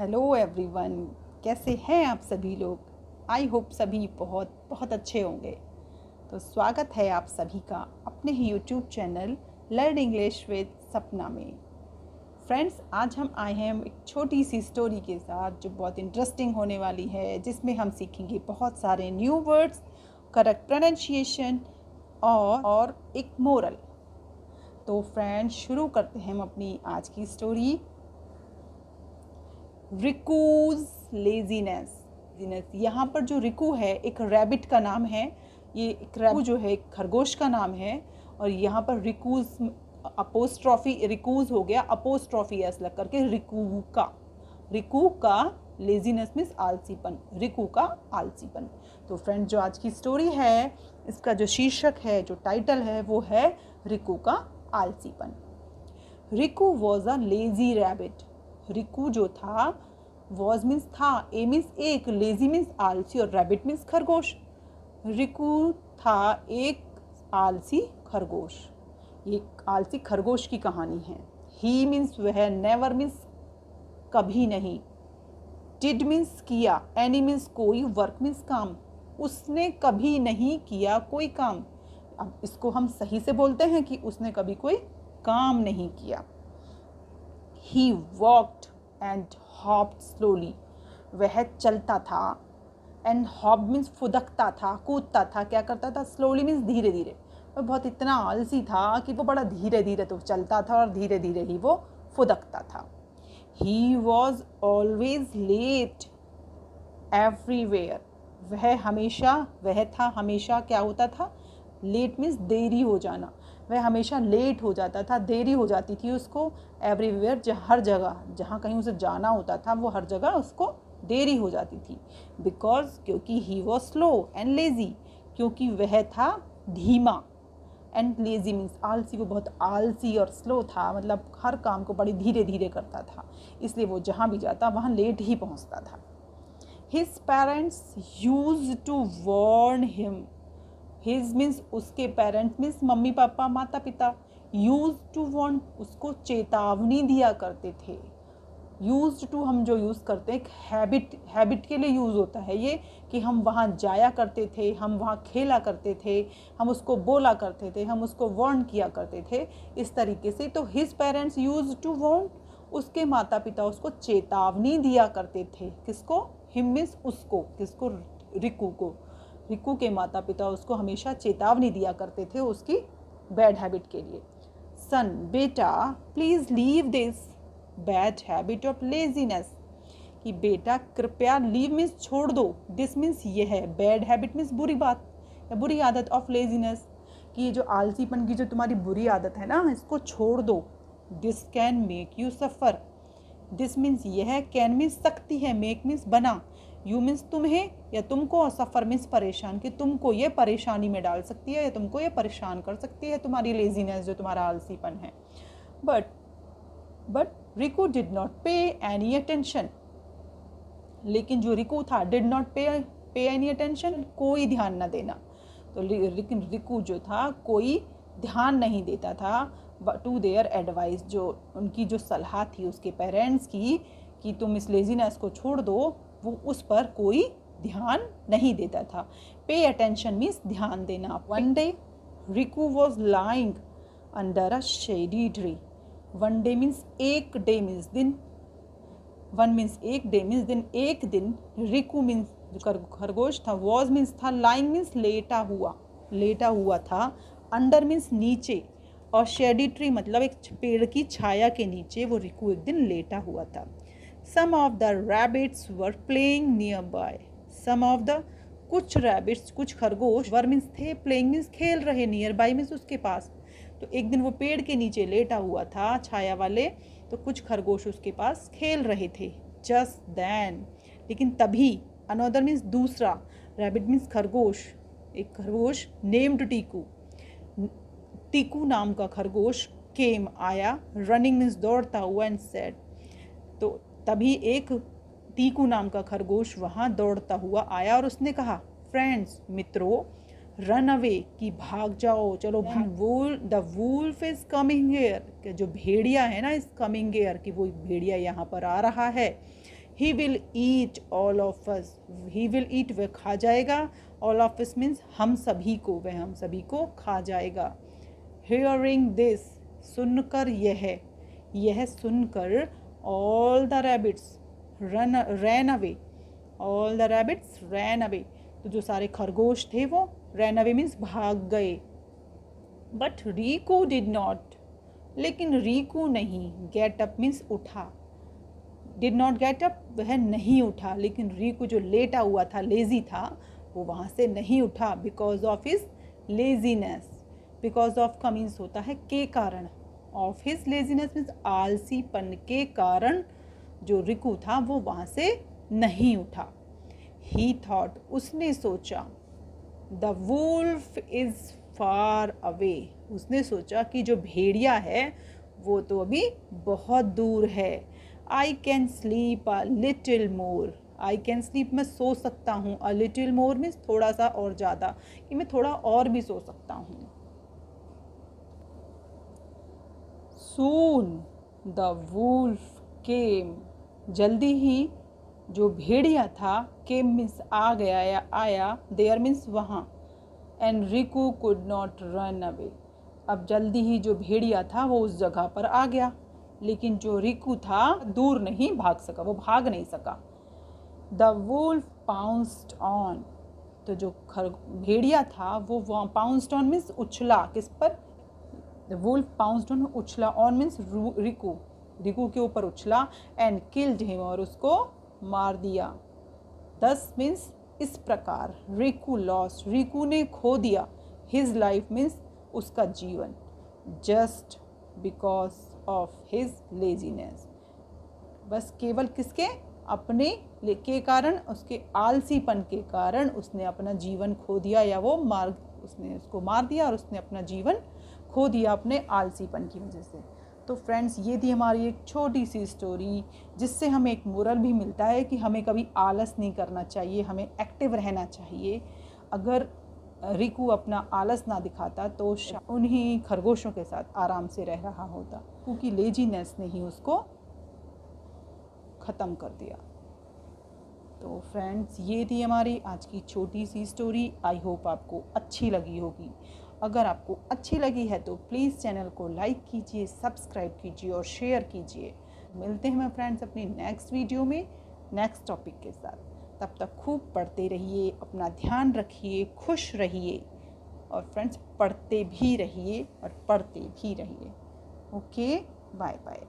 Hello everyone, कैसे हैं आप सभी लोग। आई होप सभी बहुत बहुत अच्छे होंगे। तो स्वागत है आप सभी का अपने ही YouTube channel learn English with Sapna में। फ्रेंड्स, आज हम आए हैं एक छोटी सी स्टोरी के साथ जो बहुत इंटरेस्टिंग होने वाली है, जिसमें हम सीखेंगे बहुत सारे न्यू वर्ड्स, करेक्ट प्रोनाउंसिएशन और एक मोरल। तो फ्रेंड्स, शुरू करते हैं हम अपनी आज की स्टोरी। रिकूज लेजीनेस। यहाँ पर जो रिकू है एक रैबिट का नाम है। ये एक रिकू जो है एक खरगोश का नाम है। और यहाँ पर रिकूज अपोस्ट्रॉफी रिकूज हो गया, अपोस्ट्रॉफी एस लग करके रिकू का लेजीनेस मीन्स आलसीपन, रिकू का आलसीपन। तो फ्रेंड, जो आज की स्टोरी है इसका जो शीर्षक है, जो टाइटल है, वो है रिकू का आलसीपन। Riku was a lazy rabbit. Riku जो था, वॉज मीन्स था, ए मीन्स एक, लेजी मीन्स आलसी और रैबिट मीन्स खरगोश। रिकू था एक आलसी खरगोश। ये आलसी खरगोश की कहानी है। ही मीन्स वह, नेवर मीन्स कभी नहीं, डिड मीन्स किया, एनी मीन्स कोई, वर्क मीन्स काम, उसने कभी नहीं किया कोई काम। अब इसको हम सही से बोलते हैं कि उसने कभी कोई काम नहीं किया। He walked and hopped slowly. वह चलता था, and hopped means फुदकता था, कूदता था। क्या करता था? slowly means धीरे धीरे। वह बहुत इतना आलसी था कि वो बड़ा धीरे धीरे तो चलता था और धीरे धीरे ही वो फुदकता था। He was always late everywhere. वह था हमेशा क्या होता था? लेट मीन्स देरी हो जाना। वह हमेशा लेट हो जाता था, देरी हो जाती थी उसको। एवरीवेयर, हर जगह, जहाँ कहीं उसे जाना होता था वो हर जगह उसको देरी हो जाती थी। बिकॉज, क्योंकि he was slow and lazy, क्योंकि वह था धीमा, एंड लेजी मीन्स आलसी। वो बहुत आलसी और स्लो था, मतलब हर काम को बड़ी धीरे धीरे करता था, इसलिए वो जहाँ भी जाता वहाँ लेट ही पहुँचता था। His parents used to warn him. His means उसके, पेरेंट्स मीन्स मम्मी पापा, माता पिता। यूज टू वार्न, उसको चेतावनी दिया करते थे। यूज टू हम जो यूज़ करते हैं, एक हैबिट के लिए यूज़ होता है ये, कि हम वहाँ जाया करते थे, हम वहाँ खेला करते थे, हम उसको बोला करते थे, हम उसको वार्न किया करते थे, इस तरीके से। तो his parents use to warn, उसके माता पिता उसको चेतावनी दिया करते थे। किसको? हिम मीन्स उसको, किसको? रिकू को। रिकू के माता पिता उसको हमेशा चेतावनी दिया करते थे उसकी बैड हैबिट के लिए। सन, बेटा, please leave this bad habit of laziness. कि बेटा कृपया, लीव मीन्स छोड़ दो, दिस मीन्स यह है, बैड हैबिट मीन्स बुरी बात या बुरी आदत, ऑफ लेजीनेस, कि ये जो आलसीपन की जो तुम्हारी बुरी आदत है ना, इसको छोड़ दो। This can make you suffer. This means यह, कैन मीन्स सकती है, मेक मीन्स बना, यू मीन्स तुम्हें या तुमको, और सफ़र मीन्स परेशान, कि तुमको ये परेशानी में डाल सकती है या तुमको ये परेशान कर सकती है, तुम्हारी लेजीनेस, जो तुम्हारा आलसीपन है। बट रिकू डिड नॉट पे एनी अटेंशन। लेकिन जो रिकू था, डिड नॉट पे एनी अटेंशन, कोई ध्यान न देना। तो लेकिन रिकू जो था कोई ध्यान नहीं देता था टू देयर एडवाइस, जो उनकी जो सलाह थी उसके पेरेंट्स की, कि तुम इस लेजीनेस को छोड़ दो, वो उस पर कोई ध्यान नहीं देता था। पे अटेंशन मीन्स ध्यान देना। One day Riku was lying under a shady tree. One day means एक, डे मीन्स दिन, वन मीन्स एक, डे मीन्स दिन, एक दिन। रिकू मीन्स जो खरगोश था, वॉज मीन्स था, लाइंग मीन्स लेटा हुआ था, अंडर मीन्स नीचे, और शेडी ट्री मतलब एक पेड़ की छाया के नीचे वो रिकू एक दिन लेटा हुआ था। Some of the rabbits were playing nearby. Some of the, कुछ rabbits, कुछ खरगोश, were means थे, playing means खेल रहे, nearby means उसके पास। तो एक दिन वो पेड़ के नीचे लेटा हुआ था, छाया वाले, तो कुछ खरगोश उसके पास खेल रहे थे। Just then, लेकिन तभी, another means दूसरा, rabbit means खरगोश, एक खरगोश named टीकू, टीकू नाम का खरगोश came आया, running means दौड़ता हुआ, and said, तो तभी एक टीकू नाम का खरगोश वहाँ दौड़ता हुआ आया और उसने कहा, फ्रेंड्स, मित्रों, रन अवे, कि भाग जाओ, चलो भाग। The wolf is coming here, कि जो भेड़िया है ना, इज कमिंग हियर, कि वो भेड़िया यहाँ पर आ रहा है। He will eat all of us, he will eat वह खा जाएगा, ऑल ऑफ अस मीन्स हम सभी को, वह हम सभी को खा जाएगा। हियरिंग दिस, सुनकर यह सुनकर all the rabbits ran away, all the rabbits ran away, तो जो सारे खरगोश थे वो रैन अवे मीन्स भाग गए। बट रीकू डिड नॉट, लेकिन रीकू नहीं, गेट अप मीन्स उठा, डिड नॉट गेट अप वह नहीं उठा, लेकिन रीकू जो लेटा हुआ था, लेजी था, वो वहाँ से नहीं उठा, because of his laziness. Because of का मीन्स होता है के कारण, ऑफ हिज लेजीनेस मीन्स आलसीपन के कारण जो रिकू था वो वहाँ से नहीं उठा। ही थॉट, उसने सोचा, the wolf is far away, उसने सोचा कि जो भेड़िया है वो तो अभी बहुत दूर है। I can sleep a little more, I can sleep मैं सो सकता हूँ, अ लिटिल मोर मीन्स थोड़ा सा और ज़्यादा, कि मैं थोड़ा और भी सो सकता हूँ। सून द वुल्फ केम, जल्दी ही जो भेड़िया था, केम मीन्स आ गया या आया, देयर मीन्स वहाँ, and Riku could not run away, अब जल्दी ही जो भेड़िया था वो उस जगह पर आ गया, लेकिन जो रिकू था दूर नहीं भाग सका, वो भाग नहीं सका। द वुल्फ पाउंस्ड ऑन, तो जो भेड़िया था वो पाउंस्ड ऑन मीन्स उछला, किस पर, द वुल्फ पाउंस्ड ऑन उछला, ऑन मीन्स रिकू, रिकू के ऊपर उछला, एंड किल्ड हिम और उसको मार दिया। दस मीन्स इस प्रकार, रिकू लॉस्ट, रिकू ने खो दिया, हिज लाइफ मीन्स उसका जीवन, just because of his laziness, बस केवल किसके, अपने के कारण, उसके आलसीपन के कारण उसने अपना जीवन खो दिया, या वो उसने उसको मार दिया और उसने अपना जीवन खो दिया अपने आलसीपन की वजह से। तो फ्रेंड्स, ये थी हमारी एक छोटी सी स्टोरी, जिससे हमें एक मोरल भी मिलता है कि हमें कभी आलस नहीं करना चाहिए, हमें एक्टिव रहना चाहिए। अगर रिकू अपना आलस ना दिखाता तो उन्हीं खरगोशों के साथ आराम से रह रहा होता, क्योंकि लेजीनेस ने ही उसको ख़त्म कर दिया। तो फ्रेंड्स, ये थी हमारी आज की छोटी सी स्टोरी। आई होप आपको अच्छी लगी होगी। अगर आपको अच्छी लगी है तो प्लीज़ चैनल को लाइक कीजिए, सब्सक्राइब कीजिए और शेयर कीजिए। मिलते हैं मैं फ्रेंड्स अपनी नेक्स्ट वीडियो में नेक्स्ट टॉपिक के साथ। तब तक खूब पढ़ते रहिए, अपना ध्यान रखिए, खुश रहिए और फ्रेंड्स पढ़ते भी रहिए और पढ़ते भी रहिए। Okay, bye bye.